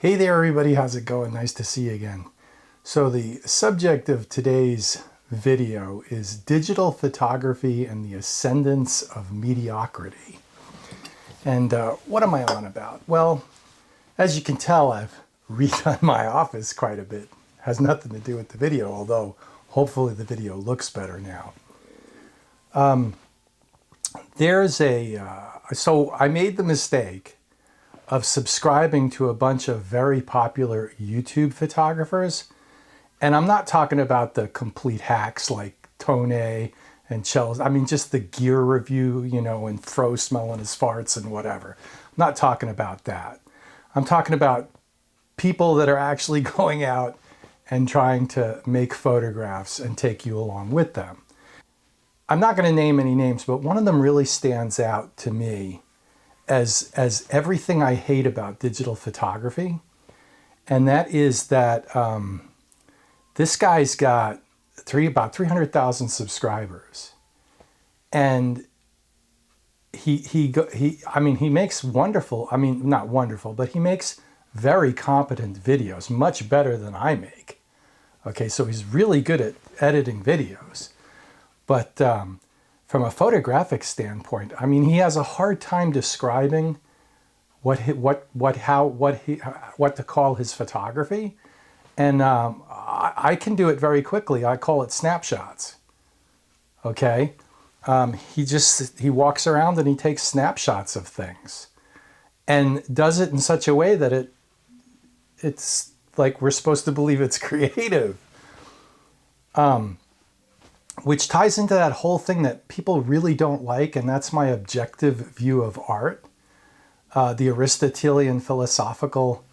Hey there everybody, how's it going? Nice to see you again. So the subject of today's video is digital photography and the ascendance of mediocrity. And what am I on about? Well, as you can tell, I've redone my office quite a bit. Has nothing to do with the video, although hopefully the video looks better now. So I made the mistake of subscribing to a bunch of very popular YouTube photographers. And I'm not talking about the complete hacks like Tone and Chels. I mean, just the gear review, you know, and Fro smelling his farts and whatever. I'm not talking about that. I'm talking about people that are actually going out and trying to make photographs and take you along with them. I'm not going to name any names, but one of them really stands out to me as everything I hate about digital photography. And that is that this guy's got about 300,000 subscribers. And he makes wonderful, not wonderful, but he makes very competent videos, much better than I make. Okay, so he's really good at editing videos. But from a photographic standpoint, I mean, he has a hard time describing what to call his photography, and I can do it very quickly. I call it snapshots. Okay, he walks around and he takes snapshots of things, and does it in such a way that it's like we're supposed to believe it's creative. Which ties into that whole thing that people really don't like, and that's my objective view of art, the Aristotelian philosophical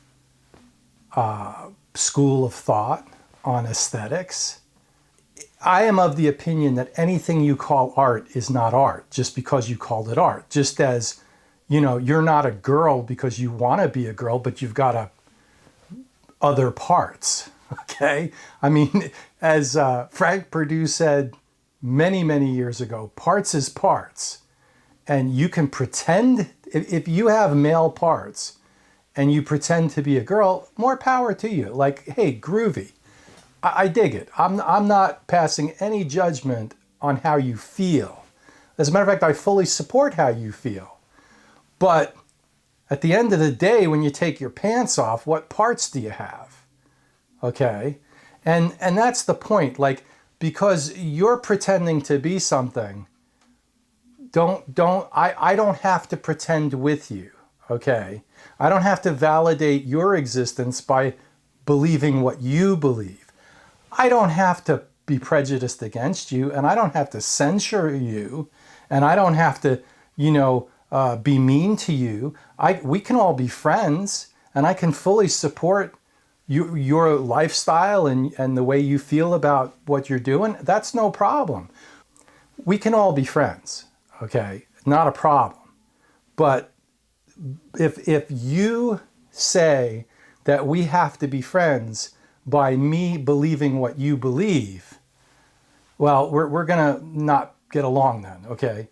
school of thought on aesthetics. I am of the opinion that anything you call art is not art just because you called it art. Just as, you know, you're not a girl because you want to be a girl, but you've got other parts. Okay, I mean, as Frank Perdue said many, many years ago, parts is parts. And you can pretend, if you have male parts and you pretend to be a girl, more power to you. Like, hey, groovy. I dig it. I'm not passing any judgment on how you feel. As a matter of fact, I fully support how you feel. But at the end of the day, when you take your pants off, what parts do you have? Okay, and that's the point. Like, because you're pretending to be something, I don't have to pretend with you. Okay, I don't have to validate your existence by believing what you believe. I don't have to be prejudiced against you, and I don't have to censure you, and I don't have to, you know, be mean to you. We can all be friends, and I can fully support your lifestyle and the way you feel about what you're doing. That's no problem. We can all be friends, okay? Not a problem. But if you say that we have to be friends by me believing what you believe, well, we're gonna not get along then, okay?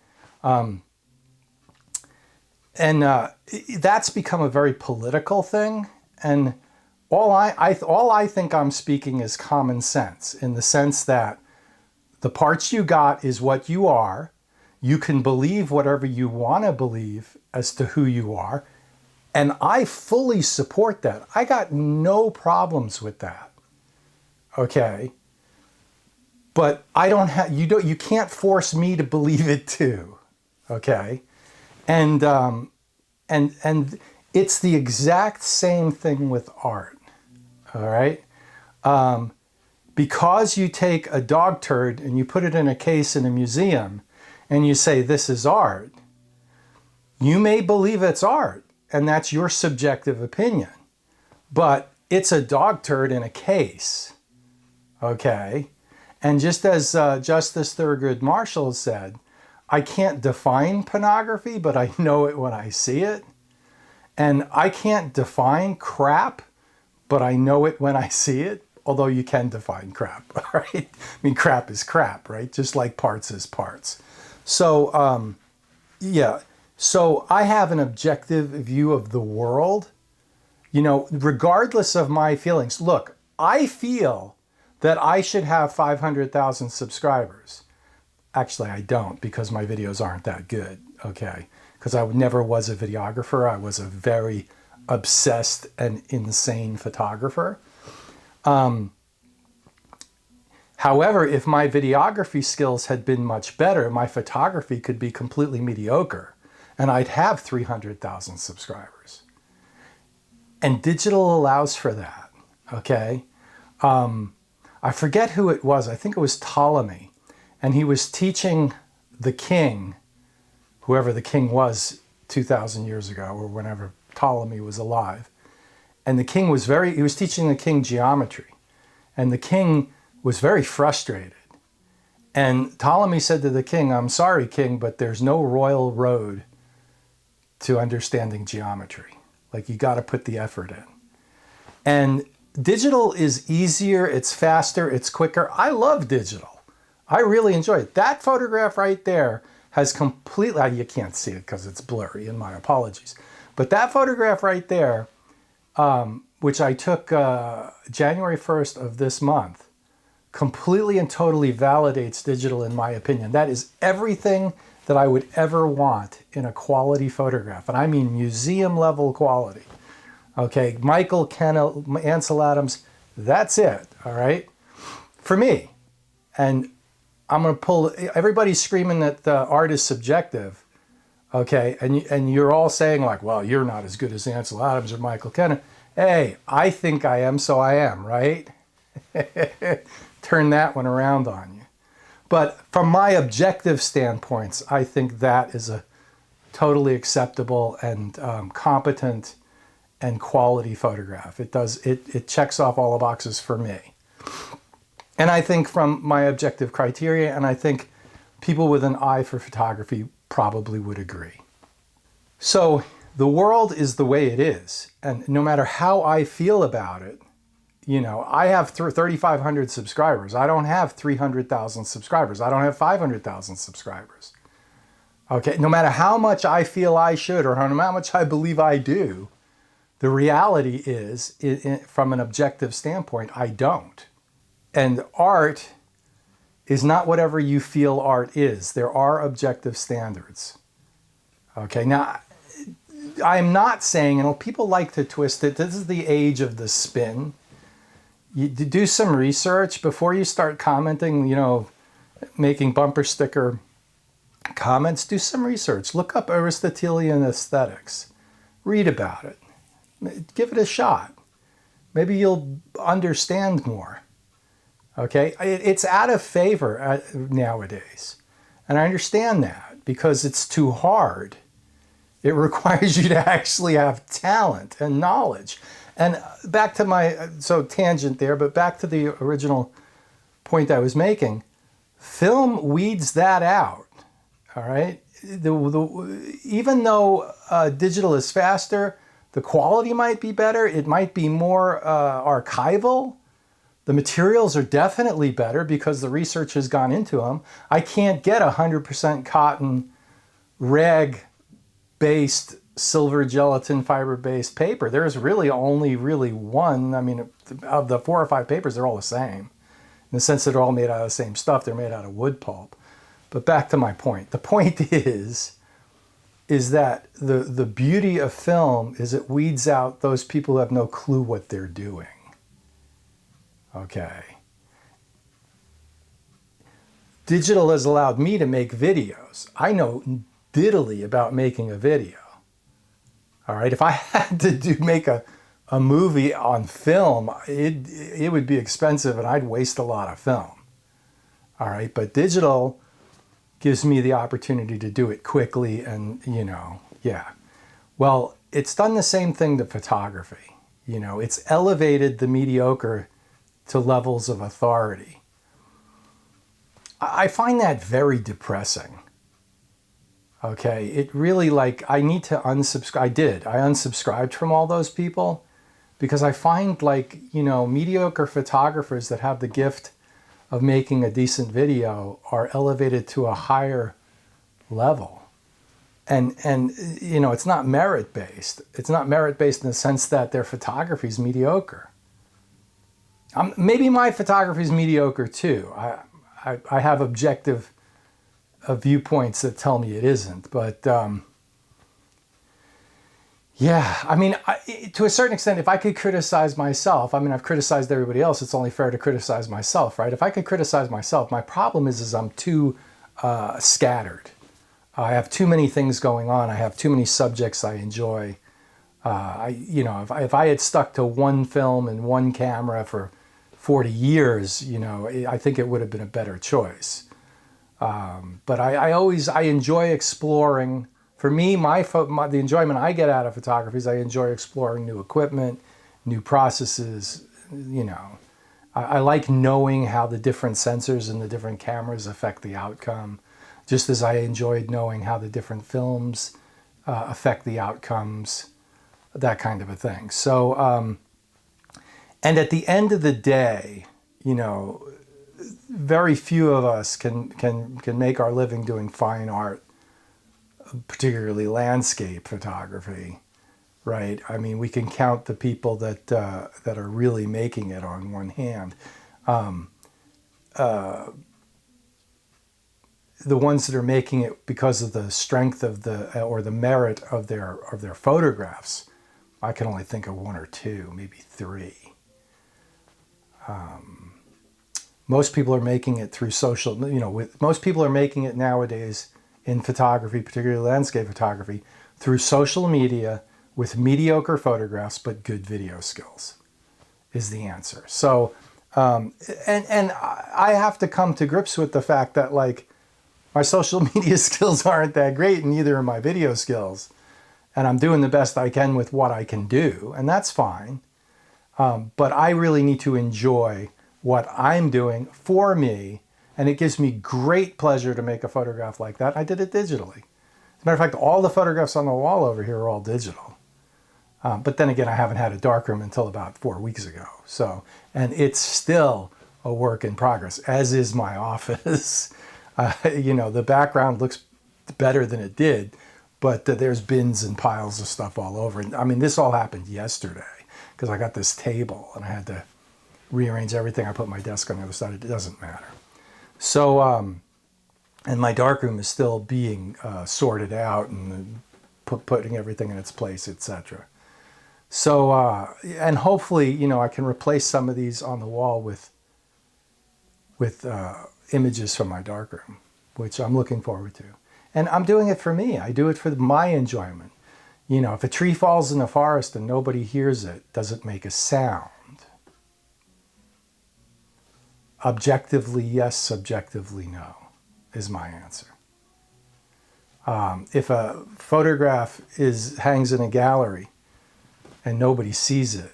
That's become a very political thing, and all I think I'm speaking is common sense, in the sense that the parts you got is what you are. You can believe whatever you want to believe as to who you are. And I fully support that. I got no problems with that. Okay. But I don't have, you can't force me to believe it too. Okay. And it's the exact same thing with art. All right. Because you take a dog turd and you put it in a case in a museum and you say this is art, you may believe it's art, and that's your subjective opinion. But it's a dog turd in a case. Okay. And just as Justice Thurgood Marshall said, I can't define pornography, but I know it when I see it. And I can't define crap, but I know it when I see it, although you can define crap, all right? I mean, crap is crap, right? Just like parts is parts. So, yeah, so I have an objective view of the world, You know, regardless of my feelings, look, I feel that I should have 500,000 subscribers. Actually, I don't, because my videos aren't that good, okay? Because I never was a videographer. I was a very obsessed and insane photographer. However, if my videography skills had been much better, my photography could be completely mediocre, and I'd have 300,000 subscribers. And digital allows for that, okay? I forget who it was. I think it was Ptolemy. And he was teaching the king, whoever the king was 2,000 years ago, or whenever Ptolemy was alive. And the king was he was teaching the king geometry. And the king was very frustrated. And Ptolemy said to the king, "I'm sorry, king, but there's no royal road to understanding geometry. Like, you got to put the effort in." And digital is easier, it's faster, it's quicker. I love digital. I really enjoy it. That photograph right there has completely, you can't see it because it's blurry, and my apologies. But that photograph right there, which I took January 1st of this month, completely and totally validates digital in my opinion. That is everything that I would ever want in a quality photograph. And I mean museum level quality. Okay, Michael, Kennel, Ansel Adams, that's it, all right? For me. And I'm going to pull, everybody's screaming that art is subjective, okay? And you're all saying like, well, you're not as good as Ansel Adams or Michael Kennel. Hey, I think I am, so I am, right? Turn that one around on you. But from my objective standpoints, I think that is a totally acceptable and competent and quality photograph. It checks off all the boxes for me. And I think from my objective criteria, and I think people with an eye for photography probably would agree. So the world is the way it is. And no matter how I feel about it, you know, I have 3,500 subscribers. I don't have 300,000 subscribers. I don't have 500,000 subscribers. Okay, no matter how much I feel I should or how much I believe I do, the reality is, from an objective standpoint, I don't. And art is not whatever you feel art is. There are objective standards. Okay, now, I'm not saying, and people like to twist it, this is the age of the spin. You do some research before you start commenting, you know, making bumper sticker comments. Do some research. Look up Aristotelian aesthetics. Read about it. Give it a shot. Maybe you'll understand more. Okay? It's out of favor nowadays. And I understand that because it's too hard. It requires you to actually have talent and knowledge. And back to my, so tangent there, but back to the original point I was making, film weeds that out, all right? Even though digital is faster, the quality might be better, it might be more archival. The materials are definitely better because the research has gone into them. I can't get 100% cotton rag-based silver gelatin fiber-based paper. There's really only one. I mean, of the 4 or 5 papers, they're all the same. In the sense that they're all made out of the same stuff. They're made out of wood pulp. But back to my point. The point is that the beauty of film is it weeds out those people who have no clue what they're doing. Okay. Digital has allowed me to make videos. I know diddly about making a video. All right, if I had to make a movie on film, it would be expensive and I'd waste a lot of film. All right, but digital gives me the opportunity to do it quickly and, you know, yeah. Well, it's done the same thing to photography. You know, it's elevated the mediocre to levels of authority. I find that very depressing. Okay, it really, like, I need to unsubscribe. I unsubscribed from all those people because I find, like, you know, mediocre photographers that have the gift of making a decent video are elevated to a higher level. And you know, it's not merit based. It's not merit based in the sense that their photography is mediocre. Maybe my photography is mediocre too. I have objective viewpoints that tell me it isn't, but yeah, I mean, to a certain extent, if I could criticize myself, I mean, I've criticized everybody else. It's only fair to criticize myself, right? If I could criticize myself, my problem is I'm too scattered. I have too many things going on. I have too many subjects I enjoy. You know, if I had stuck to one film and one camera for 40 years, you know, I think it would have been a better choice. But I enjoy exploring. For me, the enjoyment I get out of photography is I enjoy exploring new equipment, new processes. You know, I like knowing how the different sensors and the different cameras affect the outcome, just as I enjoyed knowing how the different films affect the outcomes, that kind of a thing. So, and at the end of the day, you know, very few of us can make our living doing fine art, particularly landscape photography, right? I mean, we can count the people that are really making it on one hand. The ones that are making it because of the strength of or the merit of their photographs, I can only think of one or two, maybe three. Most people are making it through social, you know, most people are making it nowadays in photography, particularly landscape photography, through social media with mediocre photographs but good video skills is the answer. So, and I have to come to grips with the fact that, like, my social media skills aren't that great, and neither are my video skills. And I'm doing the best I can with what I can do, and that's fine. But I really need to enjoy what I'm doing for me, and it gives me great pleasure to make a photograph like that. I did it digitally. As a matter of fact, all the photographs on the wall over here are all digital. But then again, I haven't had a darkroom until about 4 weeks ago. So, and it's still a work in progress, as is my office. You know, the background looks better than it did, but there's bins and piles of stuff all over. And I mean, this all happened yesterday because I got this table and I had to rearrange everything. I put my desk on the other side. It doesn't matter. So, and my darkroom is still being sorted out and putting everything in its place, etc. So, and hopefully, you know, I can replace some of these on the wall with images from my darkroom, which I'm looking forward to. And I'm doing it for me. I do it for my enjoyment. You know, if a tree falls in the forest and nobody hears it, does it make a sound? Objectively, yes. Subjectively, no, is my answer. If a photograph hangs in a gallery and nobody sees it,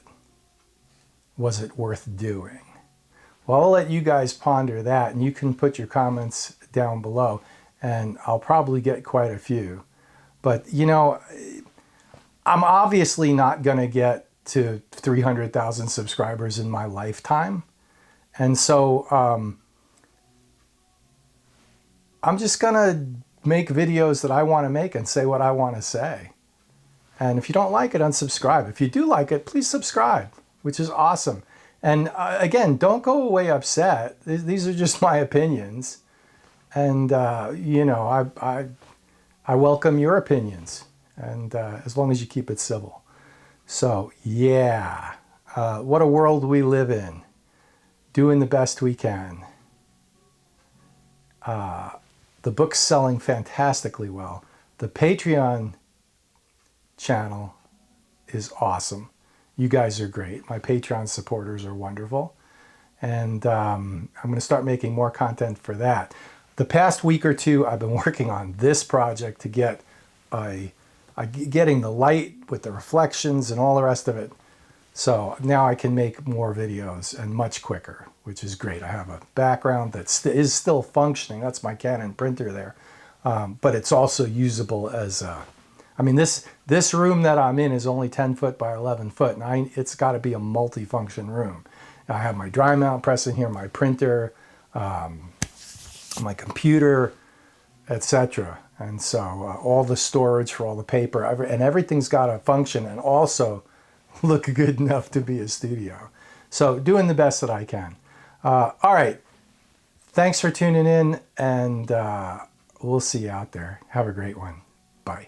was it worth doing? Well, I'll let you guys ponder that, and you can put your comments down below, and I'll probably get quite a few. But, you know, I'm obviously not going to get to 300,000 subscribers in my lifetime. And so I'm just going to make videos that I want to make and say what I want to say. And if you don't like it, unsubscribe. If you do like it, please subscribe, which is awesome. And again, don't go away upset. These are just my opinions. And, you know, I welcome your opinions. And as long as you keep it civil. So, yeah, what a world we live in. Doing the best we can. The book's selling fantastically well. The Patreon channel is awesome. You guys are great. My Patreon supporters are wonderful. And I'm going to start making more content for that. The past week or two, I've been working on this project to get getting the light with the reflections and all the rest of it. So now I can make more videos and much quicker, which is great. I have a background that is still functioning. That's my Canon printer there. But it's also usable as I mean, this room that I'm in is only 10 foot by 11 foot, and it's got to be a multi-function room. I have my dry mount press in here, my printer, my computer, etc. And so all the storage for all the paper, and everything's got to function and also look good enough to be a studio. So doing the best that I can. All right. Thanks for tuning in, and we'll see you out there. Have a great one. Bye.